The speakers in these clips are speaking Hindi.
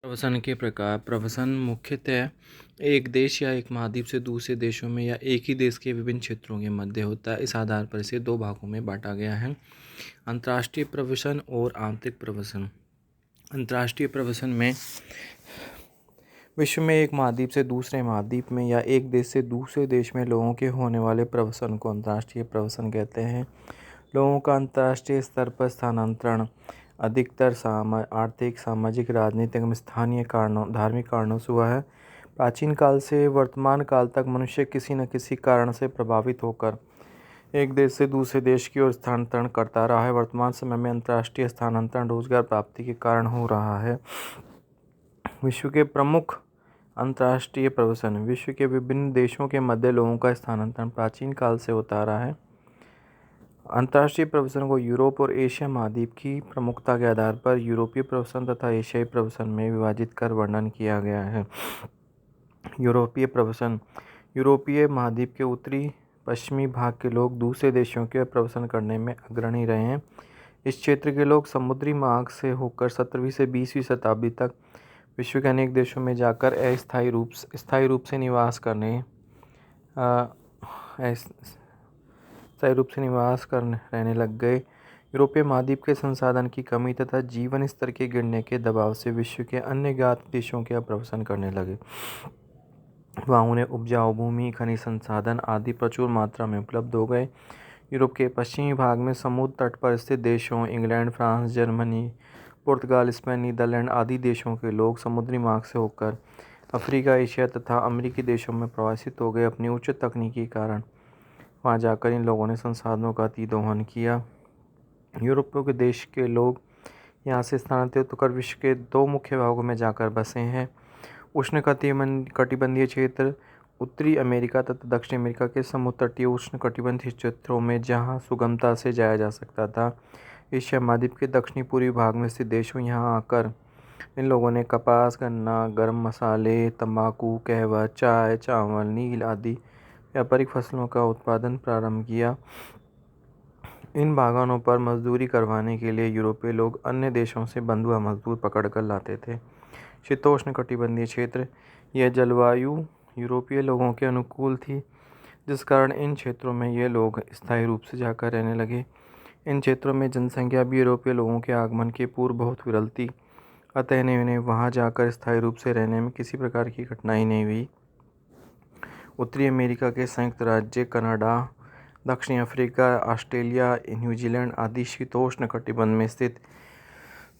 प्रवसन के प्रकार। प्रवसन मुख्यतः एक देश या एक महाद्वीप से दूसरे देशों में या एक ही देश के विभिन्न क्षेत्रों के मध्य होता है। इस आधार पर इसे दो भागों में बांटा गया है, अंतर्राष्ट्रीय प्रवसन और आंतरिक प्रवसन। अंतर्राष्ट्रीय प्रवसन में विश्व में एक महाद्वीप से दूसरे महाद्वीप में या एक देश से दूसरे देश में लोगों के होने वाले प्रवसन को अंतर्राष्ट्रीय प्रवसन कहते हैं। लोगों का अंतर्राष्ट्रीय स्तर पर स्थानांतरण अधिकतर आर्थिक, सामाजिक, राजनीतिक एवं स्थानीय कारणों, धार्मिक कारणों से हुआ है। प्राचीन काल से वर्तमान काल तक मनुष्य किसी न किसी कारण से प्रभावित होकर एक देश से दूसरे देश की ओर स्थानांतरण करता रहा है। वर्तमान समय में अंतर्राष्ट्रीय स्थानांतरण रोजगार प्राप्ति के कारण हो रहा है। विश्व के प्रमुख अंतर्राष्ट्रीय प्रवसन। विश्व के विभिन्न देशों के मध्य लोगों का स्थानांतरण प्राचीन काल से होता रहा है। अंतर्राष्ट्रीय प्रवसन को यूरोप और एशिया महाद्वीप की प्रमुखता के आधार पर यूरोपीय प्रवसन तथा एशियाई प्रवसन में विभाजित कर वर्णन किया गया है। यूरोपीय प्रवसन। यूरोपीय महाद्वीप के उत्तरी पश्चिमी भाग के लोग दूसरे देशों के प्रवसन करने में अग्रणी रहे हैं। इस क्षेत्र के लोग समुद्री मार्ग से होकर 17वीं से 20वीं शताब्दी तक विश्व के अनेक देशों में जाकर स्थायी रूप से निवास रहने लग गए। यूरोपीय महाद्वीप के संसाधन की कमी तथा जीवन स्तर के गिरने के दबाव से विश्व के अन्य ज्ञात देशों के प्रवसन करने लगे। वहाँ उन्हें उपजाऊ भूमि, खनिज संसाधन आदि प्रचुर मात्रा में उपलब्ध हो गए। यूरोप के पश्चिमी भाग में समुद्र तट पर स्थित देशों इंग्लैंड, फ्रांस, जर्मनी, पुर्तगाल, स्पेन, नीदरलैंड आदि देशों के लोग समुद्री मार्ग से होकर अफ्रीका, एशिया तथा अमेरिकी देशों में प्रवासित हो गए। अपनी उच्च तकनीकी के कारण वहाँ जाकर इन लोगों ने संसाधनों का अतिदोहन किया। यूरोप के देश के लोग यहाँ से स्थानांतरित होकर विश्व के दो मुख्य भागों में जाकर बसे हैं। उष्णकटिबंधीय क्षेत्र उत्तरी अमेरिका तथा दक्षिण अमेरिका के समुद्र तटीय उष्णकटिबंधीय क्षेत्रों में जहाँ सुगमता से जाया जा सकता था। एशिया महाद्वीप के दक्षिणी पूर्वी भाग में स्थित देशों यहाँ आकर इन लोगों ने कपास, गन्ना, गर्म मसाले, तंबाकू, कहवा, चाय, चावल, नील आदि व्यापारिक फसलों का उत्पादन प्रारंभ किया। इन बागानों पर मजदूरी करवाने के लिए यूरोपीय लोग अन्य देशों से बंधुआ मजदूर पकड़कर लाते थे। शीतोष्ण कटिबंधीय क्षेत्र। यह जलवायु यूरोपीय लोगों के अनुकूल थी, जिस कारण इन क्षेत्रों में ये लोग स्थायी रूप से जाकर रहने लगे। इन क्षेत्रों में जनसंख्या भी यूरोपीय लोगों के आगमन के पूर्व बहुत विरल थी, अतः इन्हें वहाँ जाकर स्थायी रूप से रहने में किसी प्रकार की कठिनाई नहीं हुई। उत्तरी अमेरिका के संयुक्त राज्य, कनाडा, दक्षिण अफ्रीका, ऑस्ट्रेलिया, न्यूजीलैंड आदि शीतोष्ण कटिबंध में स्थित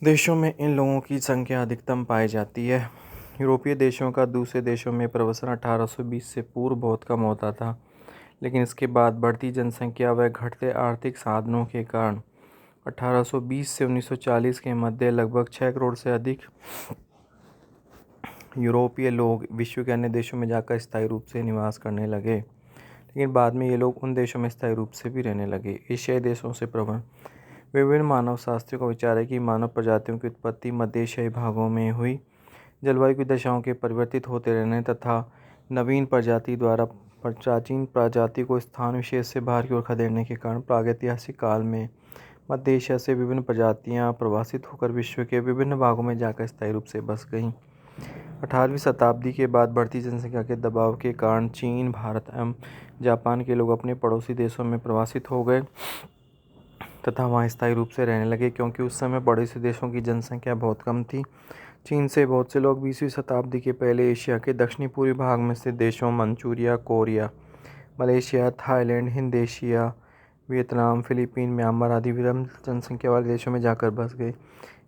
देशों में इन लोगों की संख्या अधिकतम पाई जाती है। यूरोपीय देशों का दूसरे देशों में प्रवसन 1820 से पूर्व बहुत कम होता था, लेकिन इसके बाद बढ़ती जनसंख्या व घटते आर्थिक साधनों के कारण 1820 से 1940 के मध्य लगभग 6 करोड़ से अधिक यूरोपीय लोग विश्व के अन्य देशों में जाकर स्थायी रूप से निवास करने लगे, लेकिन बाद में ये लोग उन देशों में स्थायी रूप से भी रहने लगे। एशियाई देशों से प्रवसन। विभिन्न मानव शास्त्रियों का विचार है कि मानव प्रजातियों की उत्पत्ति मध्य एशियाई भागों में हुई। जलवायु की दशाओं के परिवर्तित होते रहने तथा नवीन प्रजाति द्वारा प्राचीन प्रजाति को स्थान विशेष से बाहर की ओर खदेड़ने के कारण प्रागैतिहासिक काल में मध्य एशिया से विभिन्न प्रजातियां प्रवासित होकर विश्व के विभिन्न भागों में जाकर स्थायी रूप से बस गईं। 18वीं शताब्दी के बाद बढ़ती जनसंख्या के दबाव के कारण चीन, भारत एवं जापान के लोग अपने पड़ोसी देशों में प्रवासित हो गए तथा वहाँ स्थायी रूप से रहने लगे, क्योंकि उस समय पड़ोसी देशों की जनसंख्या बहुत कम थी। चीन से बहुत से लोग 20वीं शताब्दी के पहले एशिया के दक्षिणी पूर्वी भाग में स्थित देशों Manchuria, Korea, Malaysia, Thailand, Hind Asia, Vietnam, Philippine, Myanmar आदि विरल जनसंख्या वाले देशों में जाकर बस गए।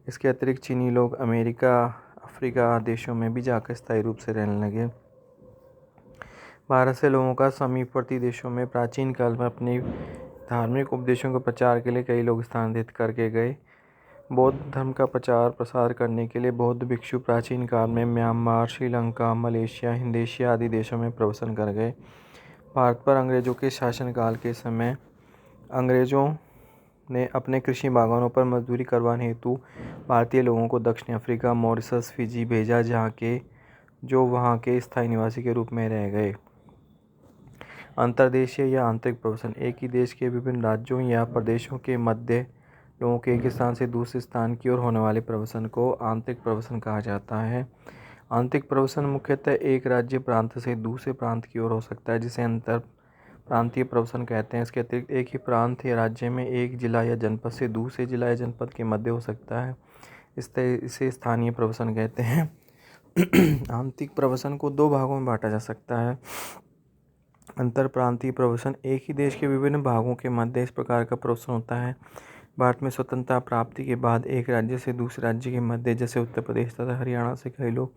इसके अतिरिक्त चीनी लोग अमेरिका, अफ्रीका देशों में भी जाकर स्थायी रूप से रहने लगे। भारत से लोगों का समीपवर्ती देशों में प्राचीन काल में अपने धार्मिक उपदेशों के प्रचार के लिए कई लोग स्थानांतरित करके गए। बौद्ध धर्म का प्रचार प्रसार करने के लिए बौद्ध भिक्षु प्राचीन काल में Myanmar, Sri Lanka, Malaysia, Hind Asia आदि देशों में प्रवसन कर गए। भारत पर अंग्रेजों के शासनकाल के समय अंग्रेजों ने अपने कृषि बागानों पर मजदूरी करवाने हेतु भारतीय लोगों को दक्षिण अफ्रीका, मॉरिशस, फिजी भेजा, जो वहाँ के स्थायी निवासी के रूप में रह गए। अंतर्देशीय या आंतरिक प्रवसन। एक ही देश के विभिन्न राज्यों या प्रदेशों के मध्य लोगों के एक स्थान से दूसरे स्थान की ओर होने वाले प्रवासन को आंतरिक प्रवासन कहा जाता है। आंतरिक प्रवासन मुख्यतः एक राज्य प्रांत से दूसरे प्रांत की ओर हो सकता है, जिसे अंतर प्रांतीय प्रवासन कहते हैं। इसके अतिरिक्त एक ही प्रांत या राज्य में एक जिला या जनपद से दूसरे जिला या जनपद के मध्य हो सकता है। इसे स्थानीय प्रवासन कहते हैं। आंतरिक प्रवासन को दो भागों में बांटा जा सकता है। अंतर प्रांतीय प्रवासन एक ही देश के विभिन्न भागों के मध्य इस प्रकार का प्रवासन होता है। भारत में स्वतंत्रता प्राप्ति के बाद एक राज्य से दूसरे राज्य के मध्य, जैसे उत्तर प्रदेश तथा हरियाणा से कई लोग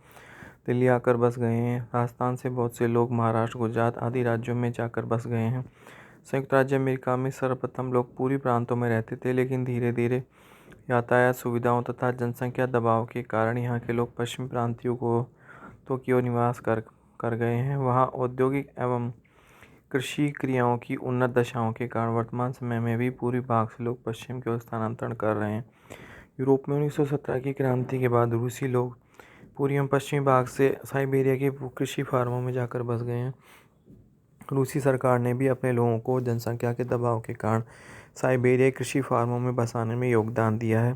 दिल्ली आकर बस गए हैं। राजस्थान से बहुत से लोग महाराष्ट्र, गुजरात आदि राज्यों में जाकर बस गए हैं। संयुक्त राज्य अमेरिका में सर्वप्रथम लोग पूर्वी प्रांतों में रहते थे, लेकिन धीरे धीरे यातायात सुविधाओं तथा जनसंख्या दबाव के कारण यहाँ के लोग पश्चिमी प्रांतियों की ओर निवास कर गए हैं। वहाँ औद्योगिक एवं कृषि क्रियाओं की उन्नत दशाओं के कारण वर्तमान समय में भी पूर्वी भाग से लोग पश्चिम की ओर स्थानांतरण कर रहे हैं। यूरोप में 1917 की क्रांति के बाद रूसी लोग पूर्वी एवं पश्चिमी भाग से साइबेरिया के कृषि फार्मों में जाकर बस गए हैं। रूसी सरकार ने भी अपने लोगों को जनसंख्या के दबाव के कारण साइबेरिया कृषि फार्मों में बसाने में योगदान दिया है।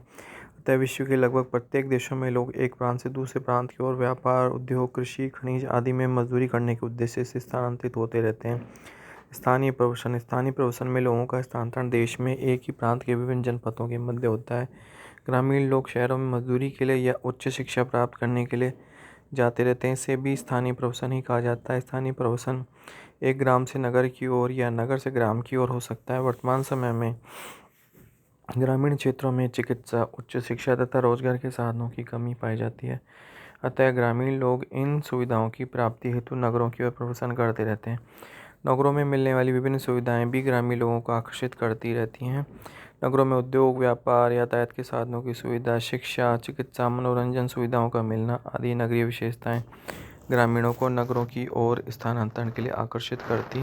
अतः विश्व के लगभग प्रत्येक देशों में लोग एक प्रांत से दूसरे प्रांत की ओर व्यापार, उद्योग, कृषि, खनिज आदि में मजदूरी करने के उद्देश्य से स्थानांतरित होते रहते हैं। स्थानीय प्रवासन में लोगों का स्थानांतरण देश में एक ही प्रांत के विभिन्न जनपदों के मध्य होता है। ग्रामीण लोग शहरों में मजदूरी के लिए या उच्च शिक्षा प्राप्त करने के लिए जाते रहते हैं। इसे भी स्थानीय प्रवासन ही कहा जाता है। स्थानीय प्रवासन एक ग्राम से नगर की ओर या नगर से ग्राम की ओर हो सकता है। वर्तमान समय में ग्रामीण क्षेत्रों में चिकित्सा, उच्च शिक्षा तथा रोजगार के साधनों की कमी पाई जाती है। अतः ग्रामीण लोग इन सुविधाओं की प्राप्ति हेतु नगरों की ओर प्रवासन करते रहते हैं। नगरों में मिलने वाली विभिन्न सुविधाएं भी ग्रामीण लोगों को आकर्षित करती रहती हैं। नगरों में उद्योग, व्यापार, यातायात के साधनों की सुविधा, शिक्षा, चिकित्सा, मनोरंजन सुविधाओं का मिलना आदि नगरीय विशेषताएं ग्रामीणों को नगरों की ओर स्थानांतरण के लिए आकर्षित करती